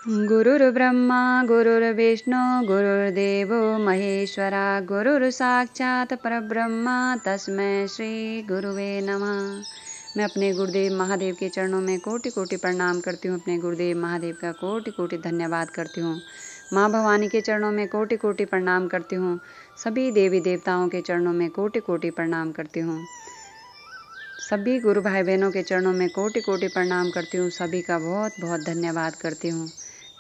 गुरुर्ब्रह्मा गुरुर्विष्णु गुरुर्देवो महेश्वरा गुरुर्साक्षात् परब्रह्मा तस्मै श्री गुरुवे नमः। मैं अपने गुरुदेव महादेव के चरणों में कोटि कोटि प्रणाम करती हूँ। अपने गुरुदेव महादेव का कोटि कोटि धन्यवाद करती हूँ। माँ भवानी के चरणों में कोटि कोटि प्रणाम करती हूँ। सभी देवी देवताओं के चरणों में कोटि कोटि प्रणाम करती हूँ। सभी गुरु भाई बहनों के चरणों में कोटि कोटि प्रणाम करती हूँ। सभी का बहुत बहुत धन्यवाद करती हूँ।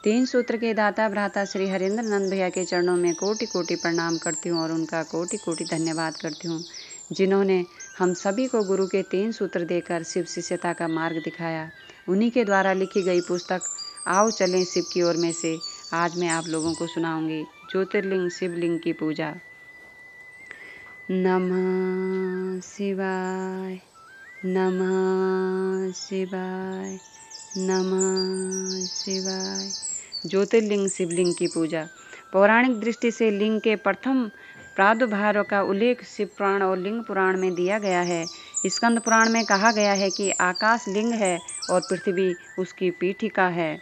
3 सूत्र के दाता भ्राता श्री हरेंद्र नंद भैया के चरणों में कोटि कोटि प्रणाम करती हूँ और उनका कोटि कोटि धन्यवाद करती हूँ, जिन्होंने हम सभी को गुरु के 3 सूत्र देकर शिव शिष्यता का मार्ग दिखाया। उन्हीं के द्वारा लिखी गई पुस्तक आओ चलें शिव की ओर में से आज मैं आप लोगों को सुनाऊंगी ज्योतिर्लिंग शिवलिंग की पूजा। नमः शिवाय, नमः शिवाय, नमः शिवाय। ज्योतिर्लिंग शिवलिंग की पूजा। पौराणिक दृष्टि से लिंग के प्रथम प्रादुर्भाव का उल्लेख शिव पुराण और लिंग पुराण में दिया गया है। स्कंद पुराण में कहा गया है कि आकाश लिंग है और पृथ्वी उसकी पीठिका है।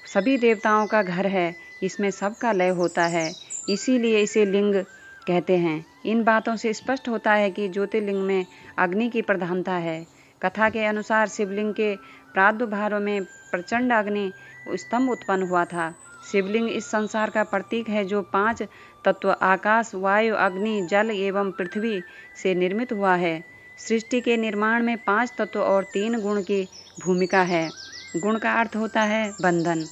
सभी देवताओं का घर है, इसमें सबका लय होता है, इसीलिए इसे लिंग कहते हैं। इन बातों से स्पष्ट होता है कि ज्योतिर्लिंग में अग्नि की प्रधानता है। कथा के अनुसार शिवलिंग के प्रादुर्भाव में प्रचंड अग्नि स्तंभ उत्पन्न हुआ था। शिवलिंग इस संसार का प्रतीक है जो 5 तत्व आकाश, वायु, अग्नि, जल एवं पृथ्वी से निर्मित हुआ है। सृष्टि के निर्माण में 5 तत्व और 3 गुण की भूमिका है। गुण का अर्थ होता है बंधन।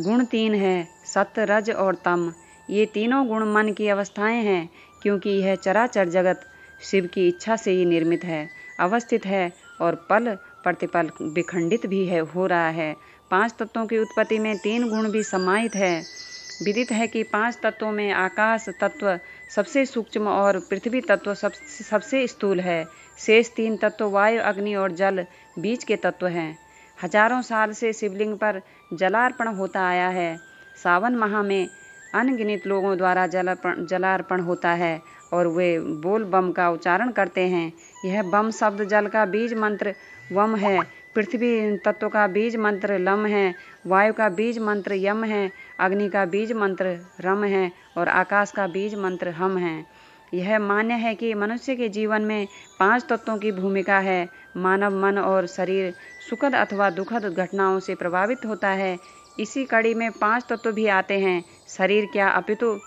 गुण 3 है, सत्य, रज और तम। ये तीनों गुण मन की अवस्थाएं हैं, क्योंकि यह चराचर जगत शिव की इच्छा से ही निर्मित है, अवस्थित है और पल प्रतिपल विखंडित भी है हो रहा है। 5 तत्वों की उत्पत्ति में 3 गुण भी समाहित है। विदित है कि 5 तत्वों में आकाश तत्व सबसे सूक्ष्म और पृथ्वी तत्व सबसे स्थूल है। शेष 3 तत्व वायु, अग्नि और जल बीच के तत्व हैं। हजारों साल से शिवलिंग पर जलार्पण होता आया है। सावन माह में अनगिनत लोगों द्वारा जलार्पण होता है और वे बोल बम का उच्चारण करते हैं। यह बम शब्द जल का बीज मंत्र वम है, पृथ्वी तत्व का बीज मंत्र लम है, वायु का बीज मंत्र यम है, अग्नि का बीज मंत्र रम है और आकाश का बीज मंत्र हम है। यह मान्य है कि मनुष्य के जीवन में 5 तत्वों की भूमिका है। मानव मन और शरीर सुखद अथवा दुखद घटनाओं से प्रभावित होता है। इसी कड़ी में 5 तत्व भी आते हैं। शरीर क्या अपितु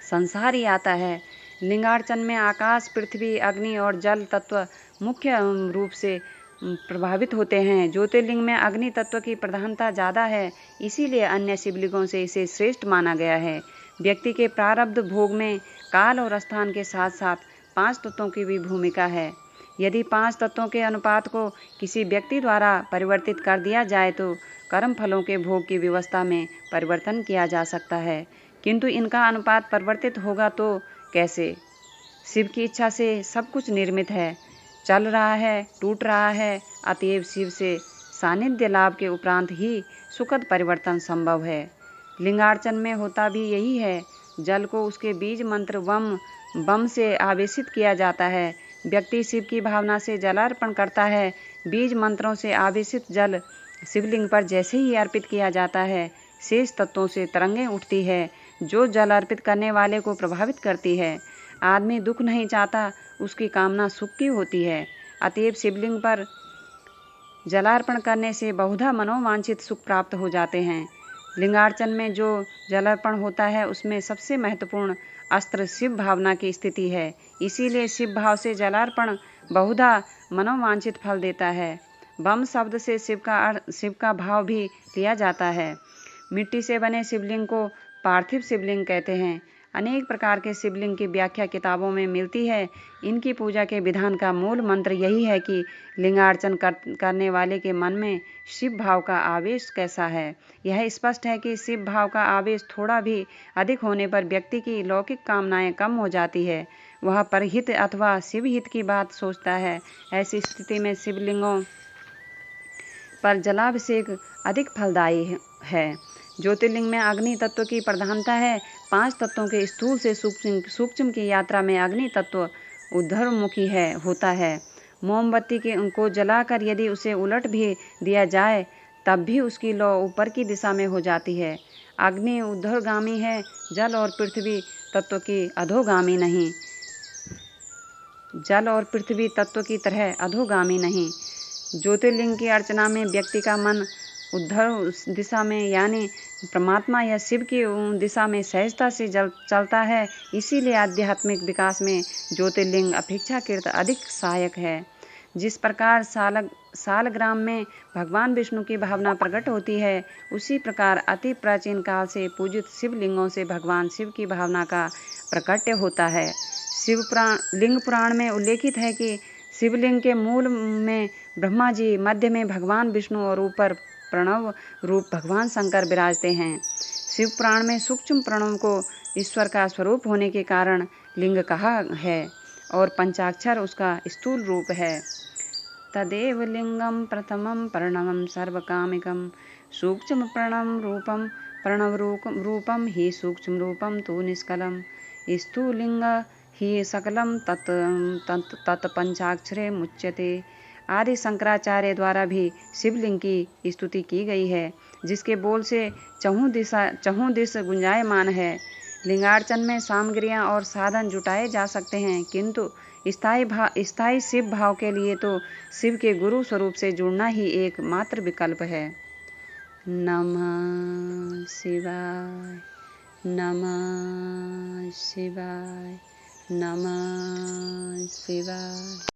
संसार ही आता है। लिंगार्चन में आकाश, पृथ्वी, अग्नि और जल तत्व मुख्य रूप से प्रभावित होते हैं। ज्योतिर्लिंग में अग्नि तत्व की प्रधानता ज़्यादा है, इसीलिए अन्य शिवलिंगों से इसे श्रेष्ठ माना गया है। व्यक्ति के प्रारब्ध भोग में काल और स्थान के साथ साथ 5 तत्वों की भी भूमिका है। यदि 5 तत्वों के अनुपात को किसी व्यक्ति द्वारा परिवर्तित कर दिया जाए तो कर्म फलों के भोग की व्यवस्था में परिवर्तन किया जा सकता है, किंतु इनका अनुपात परिवर्तित होगा तो कैसे? शिव की इच्छा से सब कुछ निर्मित है, चल रहा है, टूट रहा है, अतएव शिव से सानिध्य लाभ के उपरांत ही सुखद परिवर्तन संभव है। लिंगार्चन में होता भी यही है। जल को उसके बीज मंत्र वम बम से आवेशित किया जाता है। व्यक्ति शिव की भावना से जलार्पण करता है। बीज मंत्रों से आवेशित जल शिवलिंग पर जैसे ही अर्पित किया जाता है, शेष तत्वों से तरंगें उठती है जो जल अर्पित करने वाले को प्रभावित करती है। आदमी दुख नहीं चाहता, उसकी कामना सुख की होती है। अतएव शिवलिंग पर जलार्पण करने से बहुधा मनोवांछित सुख प्राप्त हो जाते हैं। लिंगार्चन में जो जलार्पण होता है उसमें सबसे महत्वपूर्ण अस्त्र शिव भावना की स्थिति है, इसीलिए शिव भाव से जलार्पण बहुधा मनोवांछित फल देता है। बम शब्द से शिव का भाव भी लिया जाता है। मिट्टी से बने शिवलिंग को पार्थिव शिवलिंग कहते हैं। अनेक प्रकार के शिवलिंग की व्याख्या किताबों में मिलती है। इनकी पूजा के विधान का मूल मंत्र यही है कि लिंगार्चन करने वाले के मन में शिव भाव का आवेश कैसा है। यह स्पष्ट है कि शिव भाव का आवेश थोड़ा भी अधिक होने पर व्यक्ति की लौकिक कामनाएं कम हो जाती है, वह परहित अथवा शिव हित की बात सोचता है। ऐसी स्थिति में शिवलिंगों पर जलाभिषेक अधिक फलदायी है। ज्योतिर्लिंग में अग्नि तत्व की प्रधानता है। 5 तत्वों के स्थूल से सूक्ष्म की यात्रा में अग्नि तत्व ऊर्ध्वमुखी होता है। मोमबत्ती को जलाकर यदि उसे उलट भी दिया जाए तब भी उसकी लौ ऊपर की दिशा में हो जाती है। अग्नि ऊर्ध्वगामी है, जल और पृथ्वी तत्व की अधोगामी नहीं। जल और पृथ्वी तत्व की तरह अधोगामी नहीं। ज्योतिर्लिंग की अर्चना में व्यक्ति का मन ऊर्ध्व दिशा में यानी परमात्मा या शिव की दिशा में सहजता से चलता है। इसीलिए आध्यात्मिक विकास में ज्योतिर्लिंग अपेक्षाकृत अधिक सहायक है। जिस प्रकार सालग्राम में भगवान विष्णु की भावना प्रकट होती है, उसी प्रकार अति प्राचीन काल से पूजित शिवलिंगों से भगवान शिव की भावना का प्रकट्य होता है। लिंग पुराण में उल्लेखित है कि शिवलिंग के मूल में ब्रह्मा जी, मध्य में भगवान विष्णु और ऊपर प्रणव रूप भगवान शंकर विराजते हैं। शिव पुराण में सूक्ष्म प्रणव को ईश्वर का स्वरूप होने के कारण लिंग कहा है और पंचाक्षर उसका स्थूल रूप है। तदेव लिंगम प्रथमं प्रणवं सर्वकामिकं सूक्ष्म प्रणव रूपम ही सूक्ष्म रूपम तो निष्कलम स्थूलिंग ही सकलम तत् पंचाक्षरे मुच्यते। आदि शंकराचार्य द्वारा भी शिवलिंग की स्तुति की गई है, जिसके बोल से चहुँ दिश गुंजायमान है। लिंगार्चन में सामग्रियाँ और साधन जुटाए जा सकते हैं, किंतु स्थायी शिव भाव के लिए तो शिव के गुरु स्वरूप से जुड़ना ही एक मात्र विकल्प है। नमः शिवाय, नमः शिवाय, नमः शिवाय।